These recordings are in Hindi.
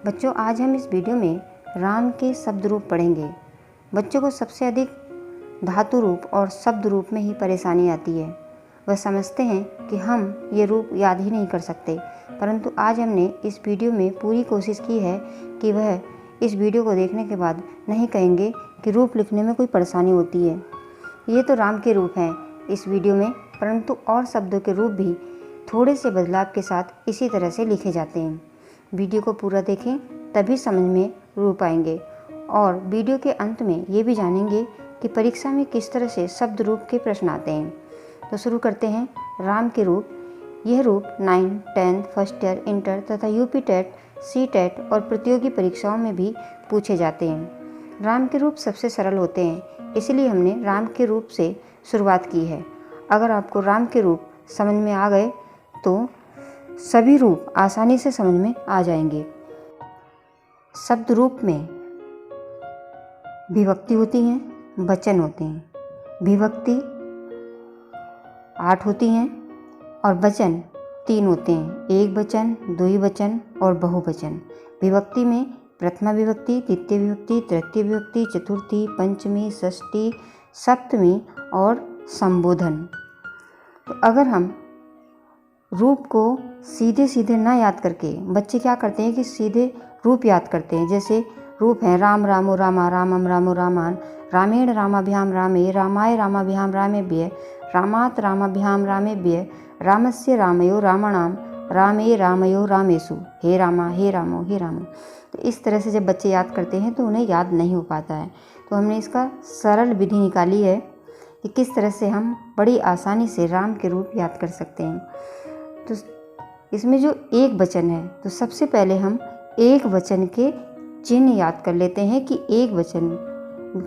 बच्चों, आज हम इस वीडियो में राम के शब्द रूप पढ़ेंगे। बच्चों को सबसे अधिक धातु रूप और शब्द रूप में ही परेशानी आती है। वह समझते हैं कि हम ये रूप याद ही नहीं कर सकते, परंतु आज हमने इस वीडियो में पूरी कोशिश की है कि वह इस वीडियो को देखने के बाद नहीं कहेंगे कि रूप लिखने में कोई परेशानी होती है। ये तो राम के रूप हैं इस वीडियो में, परंतु और शब्दों के रूप भी थोड़े से बदलाव के साथ इसी तरह से लिखे जाते हैं। वीडियो को पूरा देखें, तभी समझ में रूप आएंगे। और वीडियो के अंत में ये भी जानेंगे कि परीक्षा में किस तरह से शब्द रूप के प्रश्न आते हैं। तो शुरू करते हैं। राम के रूप। यह रूप 9, 10, फर्स्ट ईयर, इंटर तथा यूपी टेट, सी टेट और प्रतियोगी परीक्षाओं में भी पूछे जाते हैं। राम के रूप सबसे सरल होते हैं, इसलिए हमने राम के रूप से शुरुआत की है। अगर आपको राम के रूप समझ में आ गए तो सभी रूप आसानी से समझ में आ जाएंगे। शब्द रूप में विभक्ति होती हैं, वचन होते हैं। विभक्ति 8 होती हैं और वचन 3 होते हैं। एक वचन, द्विवचन और बहुवचन। विभक्ति में प्रथमा विभक्ति, द्वितीय विभक्ति, तृतीय विभक्ति, चतुर्थी, पंचमी, षष्ठी, सप्तमी और संबोधन। तो अगर हम रूप को सीधे सीधे ना याद करके, बच्चे क्या करते हैं कि सीधे रूप याद करते हैं। जैसे रूप हैं राम रामो रामा, रामम रामो रामान, रामेण रामाभ्याम रामे, रामाय रामाभ्याम रामेभ्य, रामात रामाभ्याम रामेभ्य, रामस्य रामयो रामाणाम, रामे रामयो रामेषु, हे रामा हे रामो हे रामो। तो इस तरह से जब बच्चे याद करते हैं तो उन्हें याद नहीं हो पाता है। तो हमने इसका सरल विधि निकाली है कि किस तरह से हम बड़ी आसानी से राम के रूप याद कर सकते हैं। तो इसमें जो एक वचन है, तो सबसे पहले हम एक वचन के चिन्ह याद कर लेते हैं कि एक वचन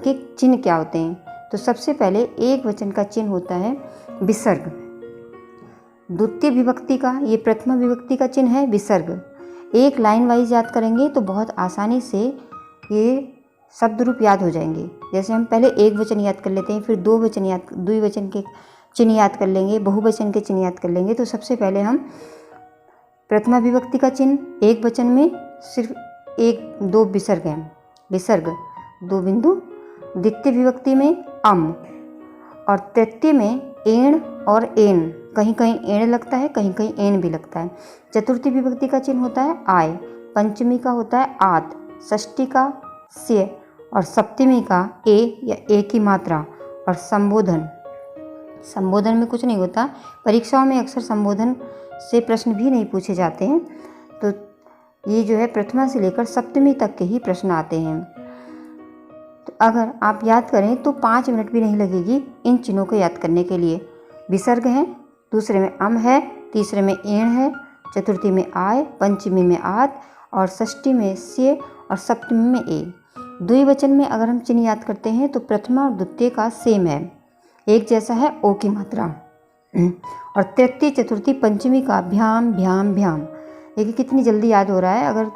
के चिन्ह क्या होते हैं। तो सबसे पहले एक वचन का चिन्ह होता है विसर्ग। द्वितीय विभक्ति का, ये प्रथमा विभक्ति का चिन्ह है विसर्ग। एक लाइन वाइज याद करेंगे तो बहुत आसानी से ये शब्द रूप याद हो जाएंगे। जैसे हम पहले एक वचन याद कर लेते हैं, फिर द्विवचन के चिन्ह याद कर लेंगे, बहुवचन के चिन्ह याद कर लेंगे। तो सबसे पहले हम प्रथमा विभक्ति का चिन्ह एक वचन में सिर्फ 1-2 विसर्ग हैं, विसर्ग 2 बिंदु। द्वितीय विभक्ति में अम और तृतीय में एण और एन, कहीं कहीं एण लगता है, कहीं कहीं एन भी लगता है। चतुर्थी विभक्ति का चिन्ह होता है आय, पंचमी का होता है आत, षष्ठी का स्य और सप्तमी का ए या ए की मात्रा। और संबोधन में कुछ नहीं होता। परीक्षाओं में अक्सर संबोधन से प्रश्न भी नहीं पूछे जाते हैं। तो ये जो है प्रथमा से लेकर सप्तमी तक के ही प्रश्न आते हैं। तो अगर आप याद करें तो 5 मिनट भी नहीं लगेगी इन चिन्हों को याद करने के लिए। विसर्ग है, दूसरे में अम है, तीसरे में एण है, चतुर्थी में आय, पंचमी में आत और षष्ठी में स्य और सप्तमी में ए। द्विवचन में अगर हम चिन्ह याद करते हैं तो प्रथमा और द्वितीय का सेम है, एक जैसा है, ओ की मात्रा। और तृतीय, चतुर्थी, पंचमी का भ्याम भ्याम भ्याम। देखिए कितनी जल्दी याद हो रहा है। अगर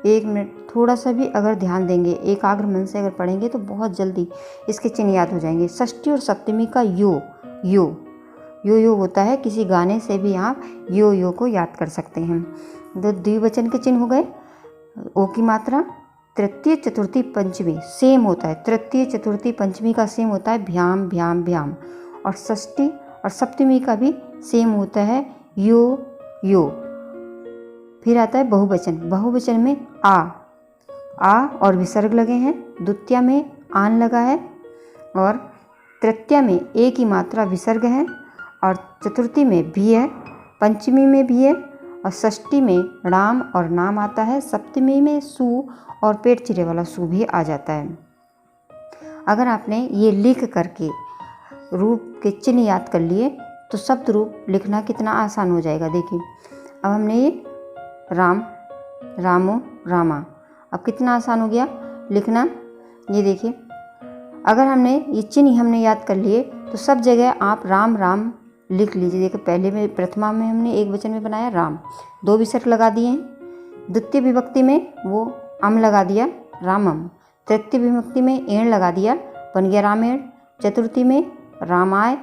1 मिनट थोड़ा सा भी अगर ध्यान देंगे, एकाग्र मन से अगर पढ़ेंगे तो बहुत जल्दी इसके चिन्ह याद हो जाएंगे। षष्ठी और सप्तमी का यो यो यो यो होता है, किसी गाने से भी आप यो यो को याद कर सकते हैं। तो द्विवचन के चिन्ह हो गए, ओ की मात्रा। तृतीय, चतुर्थी, पंचमी सेम होता है, तृतीय, चतुर्थी, पंचमी का सेम होता है भ्याम भ्याम भ्याम। और षष्ठी और सप्तमी का भी सेम होता है यो यो। फिर आता है बहुवचन। बहुवचन में आ और विसर्ग लगे हैं, द्वितीय में आन लगा है और तृतीय में ए की मात्रा विसर्ग है और चतुर्थी में भी है, पंचमी में भी है और षष्ठी में राम और नाम आता है, सप्तमी में सु और पेट चिरे वाला सु भी आ जाता है। अगर आपने ये लिख करके रूप के चिन्ह याद कर लिए तो शब्द रूप लिखना कितना आसान हो जाएगा। देखिए अब हमने ये राम, रामो, रामा, अब कितना आसान हो गया लिखना। ये देखिए अगर हमने ये चिन्ह हमने याद कर लिए तो सब जगह आप राम राम लिख लीजिए। देखिए पहले में प्रथमा में हमने एक वचन में बनाया राम, 2 विसर्ग लगा दिए हैं। द्वितीय विभक्ति में वो अम लगा दिया रामम, तृतीय विभक्ति में एण लगा दिया, बन गया रामेण। चतुर्थी में रामाय,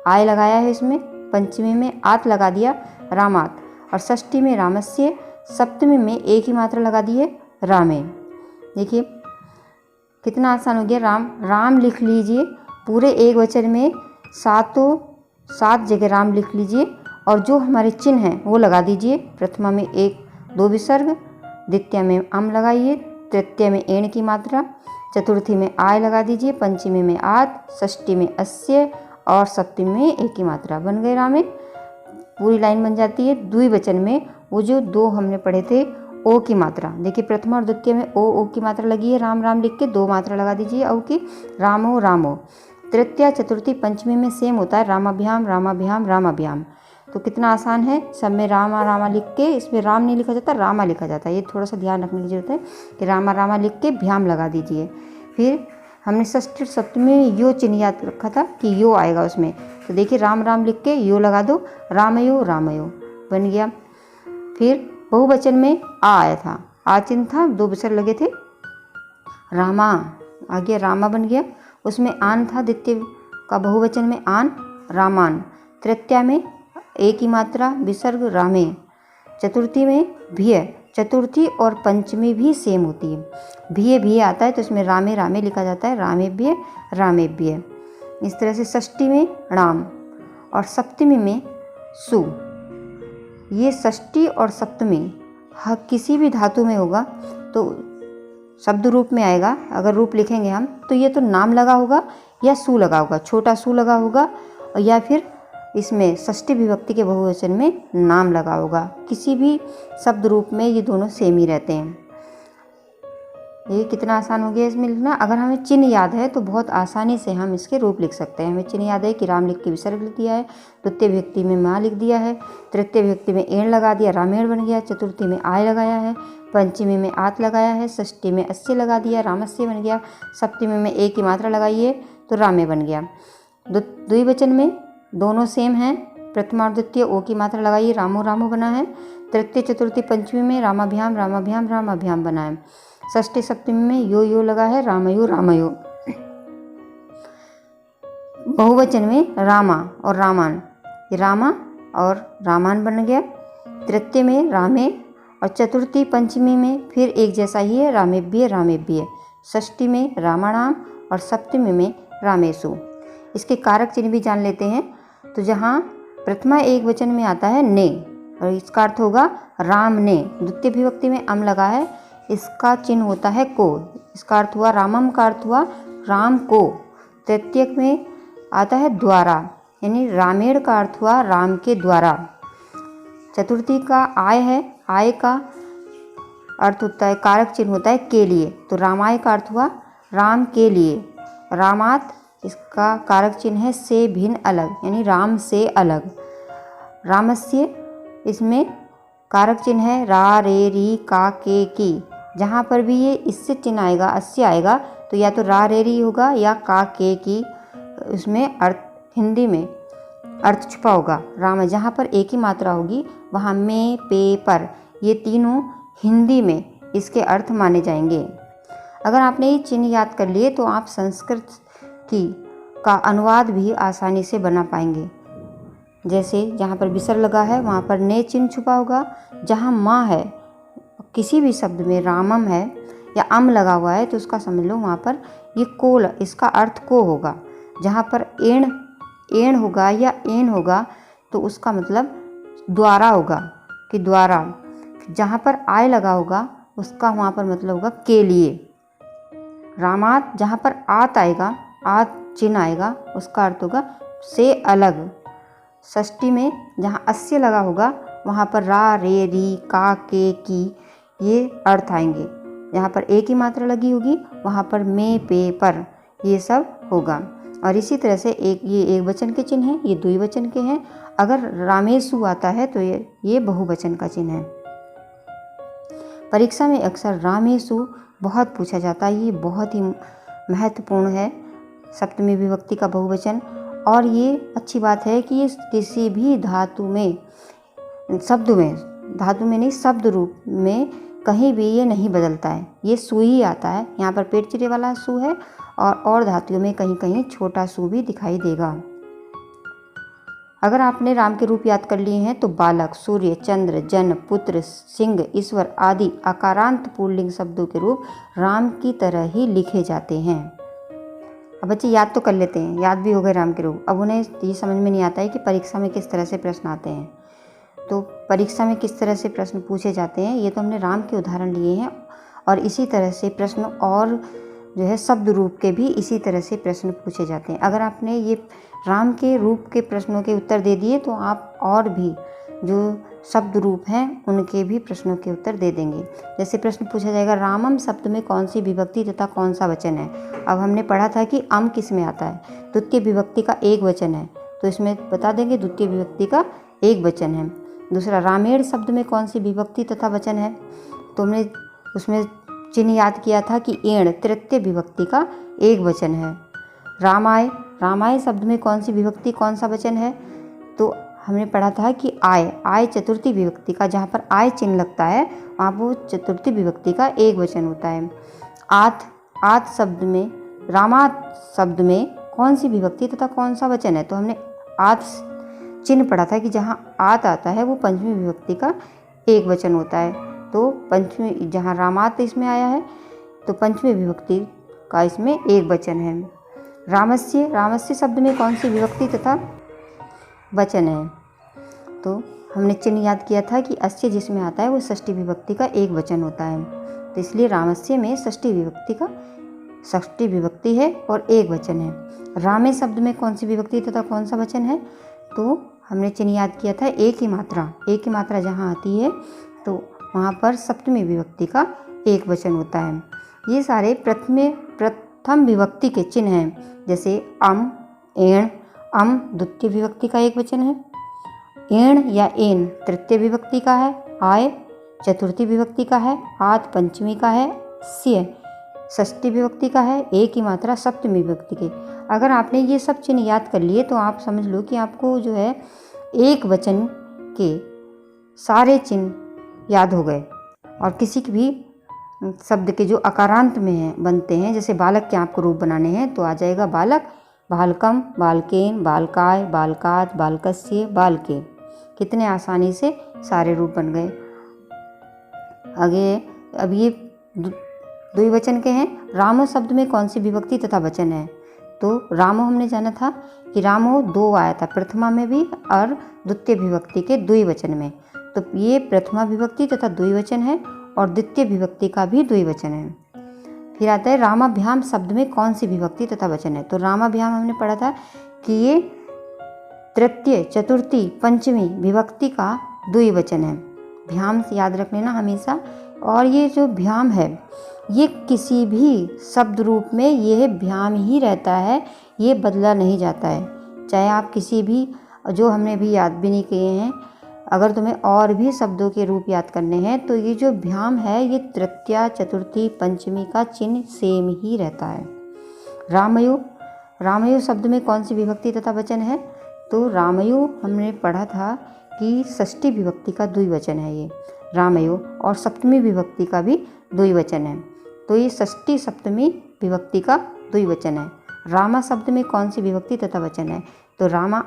आय लगाया है इसमें, पंचमी में आत लगा दिया रामात, और षष्ठी में रामस्य, सप्तमी में एक ही मात्रा लगा दिए रामे। देखिए कितना आसान हो गया। राम लिख लीजिए, पूरे एक वचन में 7 जगह राम लिख लीजिए, और जो हमारे चिन्ह हैं वो लगा दीजिए। प्रथमा में 1-2 विसर्ग, द्वितीय में अम लगाइए, तृतीय में एण की मात्रा, चतुर्थी में आय लगा दीजिए, पंचमी में आत, षष्ठी में अस्य और सप्तमी में एक ही मात्रा। बन गए रामे, पूरी लाइन बन जाती है। द्विवचन में वो जो 2 हमने पढ़े थे ओ की मात्रा, देखिए प्रथमा और द्वितीय में ओ की मात्रा लगी है, राम राम लिख के 2 मात्रा लगा दीजिए औ की, रामो रामो। तृतीय चतुर्थी पंचमी में सेम होता है, रामाभ्याम रामाभ्याम रामाभ्याम। तो कितना आसान है, सब में रामा रामा लिख के, इसमें राम नहीं लिखा जाता, रामा लिखा जाता है। ये थोड़ा सा ध्यान रखने की जरूरत है कि रामा रामा लिख के भ्याम लगा दीजिए। फिर हमने षष्ठी और सप्तमी में यो चिन्ह याद रखा था कि यो आएगा उसमें, तो देखिए राम राम लिख के यो लगा दो, रामयो रामयो बन गया। फिर बहुवचन में आ आया था, आ चिन्ह था, 2 विसर्ग लगे थे, रामा आ गया, रामा बन गया। उसमें आन था, द्वितीय का बहुवचन में आन, रामान। तृतीया में एक ही मात्रा विसर्ग, रामे। चतुर्थी में भिय, चतुर्थी और पंचमी भी सेम होती है, भिय भिय आता है तो इसमें रामे रामे लिखा जाता है, रामेभ्य रामेभ्य। इस तरह से षष्ठी में राम और सप्तमी में सु। ये षष्ठी और सप्तमी किसी भी धातु में होगा तो शब्द रूप में आएगा। अगर रूप लिखेंगे हम तो ये तो नाम लगा होगा या सु लगा होगा, छोटा सु लगा होगा, और या फिर इसमें षष्ठी विभक्ति के बहुवचन में नाम लगा होगा। किसी भी शब्द रूप में ये दोनों सेम ही रहते हैं। ये कितना आसान हो गया इसमें लिखना। अगर हमें चिन्ह याद है तो बहुत आसानी से हम इसके रूप लिख सकते हैं। हमें चिन्ह याद है कि राम लिख के विसर्ग लिख दिया है, द्वितीय विभक्ति में माँ लिख दिया है, तृतीय विभक्ति में एण लगा दिया, रामेण बन गया, चतुर्थी में आय लगाया है, पंचमी में आत लगाया है, षष्ठी में अस्य लगा दिया, रामस्य बन गया, सप्तमी में एक ही मात्रा लगाइए तो रामे बन गया। द्विवचन में दोनों सेम हैं, प्रथमा और द्वितीय ओ की मात्रा लगाइए, रामो रामो बना है। तृतीय चतुर्थी पंचमी में रामाभ्याम रामाभ्याम रामाभ्याम बना है। षष्ठी सप्तमी में यो लगा है, रामयो रामयो। बहुवचन में रामा और रामान, ये रामा और रामान बन गया। तृतीय में रामे और चतुर्थी पंचमी में फिर एक जैसा ही है, रामेभ्य रामेभ्य। षष्ठी में रामाणाम और सप्तमी में रामेशु। इसके कारक चिन्ह भी जान लेते हैं। तो जहाँ प्रथमा एक वचन में आता है ने, और इसका अर्थ होगा राम ने। द्वितीय विभक्ति में अम लगा है, इसका चिन्ह होता है को, इसका अर्थ हुआ रामम का अर्थ हुआ राम को। तृतीय में आता है द्वारा, यानी रामेण का अर्थ हुआ राम के द्वारा। चतुर्थी का आय है, आय का अर्थ होता है, कारक चिन्ह होता है के लिए, तो रामाय का अर्थ हुआ राम के लिए। रामात, इसका कारक चिन्ह है से भिन्न अलग, यानी राम से अलग। रामस्य, इसमें कारक चिन्ह है रा रे री का के की। जहाँ पर भी ये इससे चिन्ह आएगा, अस्य आएगा, तो या तो रा रे री होगा या का के की, उसमें अर्थ हिंदी में अर्थ छुपा होगा। राम, जहाँ पर एक ही मात्रा होगी वहाँ में पे पर, ये तीनों हिंदी में इसके अर्थ माने जाएंगे। अगर आपने ये चिन्ह याद कर लिए तो आप संस्कृत का अनुवाद भी आसानी से बना पाएंगे। जैसे जहाँ पर विसर्ग लगा है वहाँ पर ने चिन्ह छुपा होगा, जहाँ माँ है, किसी भी शब्द में रामम है या अम लगा हुआ है तो उसका समझ लो वहाँ पर ये कोल, इसका अर्थ को होगा। जहाँ पर एण होगा या एन होगा तो उसका मतलब द्वारा होगा कि द्वारा। जहाँ पर आय लगा होगा उसका वहाँ पर मतलब होगा के लिए। रामात, जहाँ पर आत आएगा, आत चिन्ह आएगा, उसका अर्थ होगा से अलग। षष्ठी में जहाँ अस्य लगा होगा वहाँ पर रा रे री का के की, ये अर्थ आएंगे। जहाँ पर एक ही मात्रा लगी होगी वहाँ पर में पे पर, ये सब होगा। और इसी तरह से ये एक वचन के चिन्ह हैं, ये द्विवचन के हैं। अगर रामेशु आता है तो ये बहुवचन का चिन्ह है। परीक्षा में अक्सर रामेशु बहुत पूछा जाता है, ये बहुत ही महत्वपूर्ण है, सप्तमी विभक्ति का बहुवचन। और ये अच्छी बात है कि ये किसी भी धातु में, शब्द में, धातु में नहीं शब्द रूप में कहीं भी ये नहीं बदलता है, ये सु ही आता है। यहाँ पर पेट चिरे वाला सु है, और धातुओं में कहीं कहीं छोटा सु भी दिखाई देगा। अगर आपने राम के रूप याद कर लिए हैं तो बालक, सूर्य, चंद्र, जन, पुत्र, सिंह, ईश्वर आदि आकारांत पुल्लिंग शब्दों के रूप राम की तरह ही लिखे जाते हैं। अब बच्चे याद तो कर लेते हैं, याद भी हो गए राम के रूप। अब उन्हें ये समझ में नहीं आता है कि परीक्षा में किस तरह से प्रश्न आते हैं। तो परीक्षा में किस तरह से प्रश्न पूछे जाते हैं, ये तो हमने राम के उदाहरण लिए हैं, और इसी तरह से प्रश्न और जो है शब्द रूप के भी इसी तरह से प्रश्न पूछे जाते हैं। अगर आपने ये राम के रूप के प्रश्नों के उत्तर दे दिए तो आप और भी जो शब्द रूप हैं उनके भी प्रश्नों के उत्तर दे देंगे। जैसे प्रश्न पूछा जाएगा, रामम शब्द में कौन सी विभक्ति तथा कौन सा वचन है। अब हमने पढ़ा था कि अम किस में आता है, द्वितीय विभक्ति का एक वचन है, तो इसमें बता देंगे द्वितीय विभक्ति का एक वचन है। दूसरा, रामेण शब्द में कौन सी विभक्ति तथा वचन है, तो हमने उसमें चिन्ह याद किया था कि एण तृतीय विभक्ति का एक वचन है। रामाय, रामाय शब्द में कौन सी विभक्ति कौन सा वचन है, तो हमने पढ़ा था कि आय, आय चतुर्थी विभक्ति का, जहाँ पर आय चिन्ह लगता है वहाँ वो चतुर्थी विभक्ति का एक वचन होता है। आत, आत शब्द में, रामात शब्द में कौन सी विभक्ति तथा कौन सा वचन है, तो हमने आत चिन्ह पढ़ा था कि जहाँ आत आता है वो पंचमी विभक्ति का एक वचन होता है। तो पंचमी, जहाँ रामात इसमें आया है तो पंचमी विभक्ति का इसमें एक वचन है। रामस्य, रामस्य शब्द में कौन सी विभक्ति तथा वचन है, तो हमने चिन्ह याद किया था कि अस्य जिसमें आता है वो षष्ठी विभक्ति का एक वचन होता है, तो इसलिए रामस्य में षष्ठी विभक्ति है और एक वचन है। रामे शब्द में कौन सी विभक्ति तथा कौन सा वचन है, तो हमने चिन्ह याद किया था एक ही मात्रा जहाँ आती है तो वहाँ पर सप्तमी विभक्ति का एक वचन होता है। ये सारे प्रथम विभक्ति के चिन्ह हैं, जैसे अम, एण, अम द्वितीय विभक्ति का एक वचन है, एण या एन तृतीय विभक्ति का है, आय चतुर्थी विभक्ति का है, आत पंचमी का है, स्य षष्ठी विभक्ति का है, एक ही मात्रा सप्तमी विभक्ति के। अगर आपने ये सब चिन्ह याद कर लिए तो आप समझ लो कि आपको जो है एक वचन के सारे चिन्ह याद हो गए। और किसी की भी शब्द के जो अकारांत में हैं बनते हैं, जैसे बालक के आपको रूप बनाने हैं तो आ जाएगा बालक, बालकम, बालकेन, बालकाय, बालकात, बालकस्य, बालके। कितने आसानी से सारे रूप बन गए। आगे अब ये द्विवचन के हैं। रामो शब्द में कौन सी विभक्ति तथा वचन है, तो रामो हमने जाना था कि रामो दो आया था, प्रथमा में भी और द्वितीय विभक्ति के द्विवचन में, तो ये प्रथमा विभक्ति तथा द्विवचन है और द्वितीय विभक्ति का भी द्विवचन है। फिर आता है रामाभ्याम शब्द में कौन सी विभक्ति तथा वचन है, तो रामाभ्याम हमने पढ़ा था कि ये तृतीय चतुर्थी पंचमी विभक्ति का द्विवचन है। भ्याम से याद रख लेना हमेशा। और ये जो भ्याम है ये किसी भी शब्द रूप में यह भ्याम ही रहता है, ये बदला नहीं जाता है। चाहे आप किसी भी, जो हमने भी याद भी नहीं किए हैं, अगर तुम्हें और भी शब्दों के रूप याद करने हैं तो ये जो भ्याम है ये तृतीया चतुर्थी पंचमी का चिन्ह सेम ही रहता है। रामयो, रामयो शब्द में कौन सी विभक्ति तथा वचन है, तो रामयो हमने पढ़ा था कि षष्ठी विभक्ति का द्विवचन है ये रामयो, और सप्तमी विभक्ति का भी द्विवचन है, तो ये षष्ठी सप्तमी विभक्ति का द्विवचन है। रामा शब्द में कौन सी विभक्ति तथा वचन है, तो रामा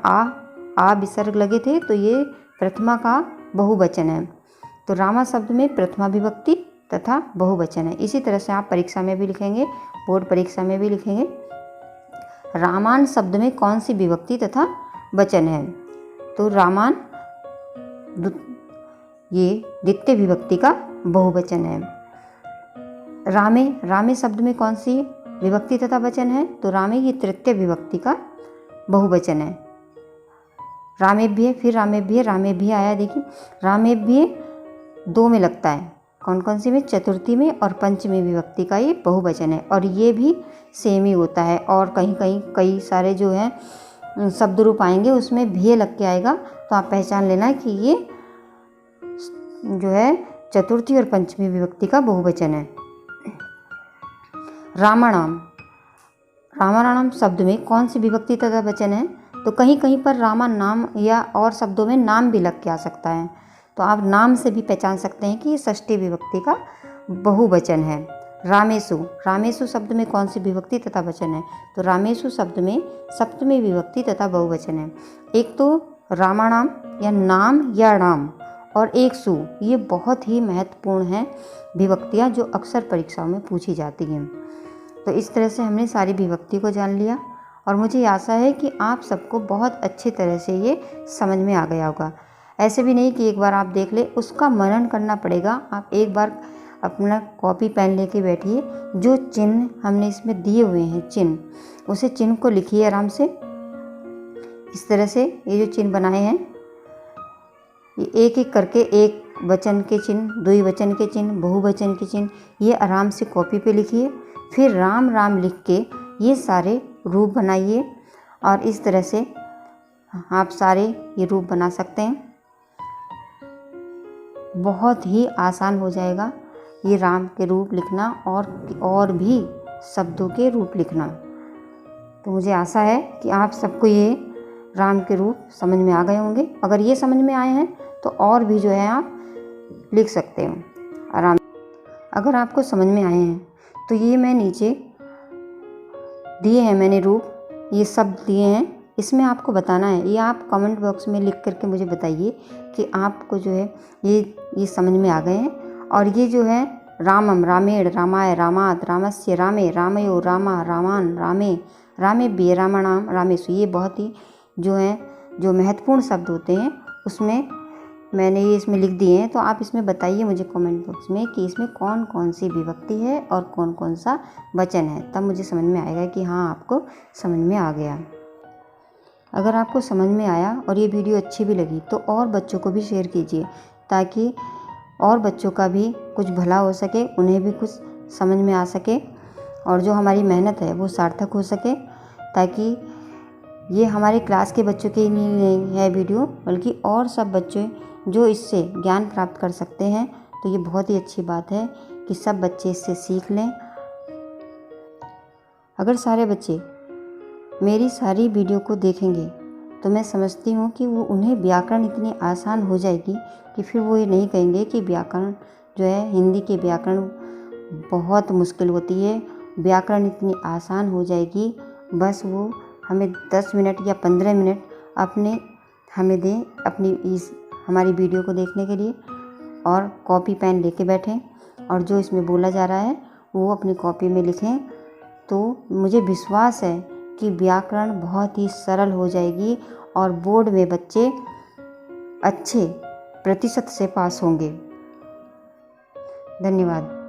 आ विसर्ग लगे थे तो ये प्रथमा का बहुवचन है, तो रामा शब्द में प्रथमा विभक्ति तथा बहुवचन है। इसी तरह से आप परीक्षा में भी लिखेंगे, बोर्ड परीक्षा में भी लिखेंगे। रामान शब्द में कौन सी विभक्ति तथा वचन है, तो रामान ये द्वितीय विभक्ति का बहुवचन है। रामे, रामे शब्द में कौन सी विभक्ति तथा वचन है, तो रामे ये तृतीय विभक्ति का बहुवचन है। रामेभ्य, फिर रामेभ्य, रामेभ्य आया देखिए, रामेभ्य दो में लगता है, कौन कौन सी में, चतुर्थी में और पंचमी विभक्ति का ये बहुवचन है, और ये भी सेम ही होता है। और कहीं कहीं कई सारे जो हैं शब्द रूप आएंगे उसमें भ्य लग के आएगा, तो आप पहचान लेना कि ये जो है चतुर्थी और पंचमी विभक्ति का बहुवचन है। रामाणाम, रामाणाम शब्द में कौन सी विभक्ति तथा वचन है, तो कहीं कहीं पर रामा नाम या और शब्दों में नाम भी लग के आ सकता है, तो आप नाम से भी पहचान सकते हैं कि ये षष्ठी विभक्ति का बहुवचन है। रामेशु, रामेशु शब्द में कौन सी विभक्ति तथा वचन है, तो रामेशु शब्द में सप्तमी विभक्ति तथा बहुवचन है। एक तो रामाणाम या नाम या राम और एक सु, ये बहुत ही महत्वपूर्ण हैं विभक्तियाँ जो अक्सर परीक्षाओं में पूछी जाती हैं। तो इस तरह से हमने सारी विभक्ति को जान लिया और मुझे आशा है कि आप सबको बहुत अच्छी तरह से ये समझ में आ गया होगा। ऐसे भी नहीं कि एक बार आप देख ले, उसका मनन करना पड़ेगा। आप एक बार अपना कॉपी पेन लेके बैठिए, जो चिन्ह हमने इसमें दिए हुए हैं चिन्ह, उसे चिन्ह को लिखिए आराम से। इस तरह से ये जो चिन्ह बनाए हैं, ये एक एक करके एक वचन के चिन्ह, द्विवचन के चिन्ह, बहुवचन के चिन्ह, ये आराम से कॉपी पे लिखिए। फिर राम राम लिख के ये सारे रूप बनाइए और इस तरह से आप सारे ये रूप बना सकते हैं। बहुत ही आसान हो जाएगा ये राम के रूप लिखना और भी शब्दों के रूप लिखना। तो मुझे आशा है कि आप सबको ये राम के रूप समझ में आ गए होंगे। अगर ये समझ में आए हैं तो और भी जो है आप लिख सकते हो आराम। अगर आपको समझ में आए हैं तो ये मैं नीचे दिए हैं मैंने रूप, ये सब दिए हैं, इसमें आपको बताना है। ये आप कमेंट बॉक्स में लिख करके मुझे बताइए कि आपको जो है ये समझ में आ गए हैं। और ये जो है रामम, रामेण, रामाय, रामात, रामस्य, रामे, रामयो, रामा, रामान, रामे, रामेभ्य, रामाणाम, रामेषु, ये बहुत ही जो महत्वपूर्ण शब्द होते हैं उसमें मैंने ये इसमें लिख दिए हैं। तो आप इसमें बताइए मुझे कमेंट बॉक्स में कि इसमें कौन कौन सी विभक्ति है और कौन कौन सा वचन है, तब मुझे समझ में आएगा कि हाँ आपको समझ में आ गया। अगर आपको समझ में आया और ये वीडियो अच्छी भी लगी तो और बच्चों को भी शेयर कीजिए, ताकि और बच्चों का भी कुछ भला हो सके, उन्हें भी कुछ समझ में आ सके और जो हमारी मेहनत है वो सार्थक हो सके। ताकि ये हमारे क्लास के बच्चों के ही नहीं है वीडियो, बल्कि और सब बच्चे जो इससे ज्ञान प्राप्त कर सकते हैं। तो ये बहुत ही अच्छी बात है कि सब बच्चे इससे सीख लें। अगर सारे बच्चे मेरी सारी वीडियो को देखेंगे तो मैं समझती हूँ कि वो उन्हें व्याकरण इतनी आसान हो जाएगी कि फिर वो ये नहीं कहेंगे कि व्याकरण जो है, हिंदी के व्याकरण बहुत मुश्किल होती है। व्याकरण इतनी आसान हो जाएगी, बस वो हमें 10 मिनट या 15 मिनट हमें दें अपनी इस हमारी वीडियो को देखने के लिए, और कॉपी पेन लेके बैठें और जो इसमें बोला जा रहा है वो अपनी कॉपी में लिखें। तो मुझे विश्वास है कि व्याकरण बहुत ही सरल हो जाएगी और बोर्ड में बच्चे अच्छे प्रतिशत से पास होंगे। धन्यवाद।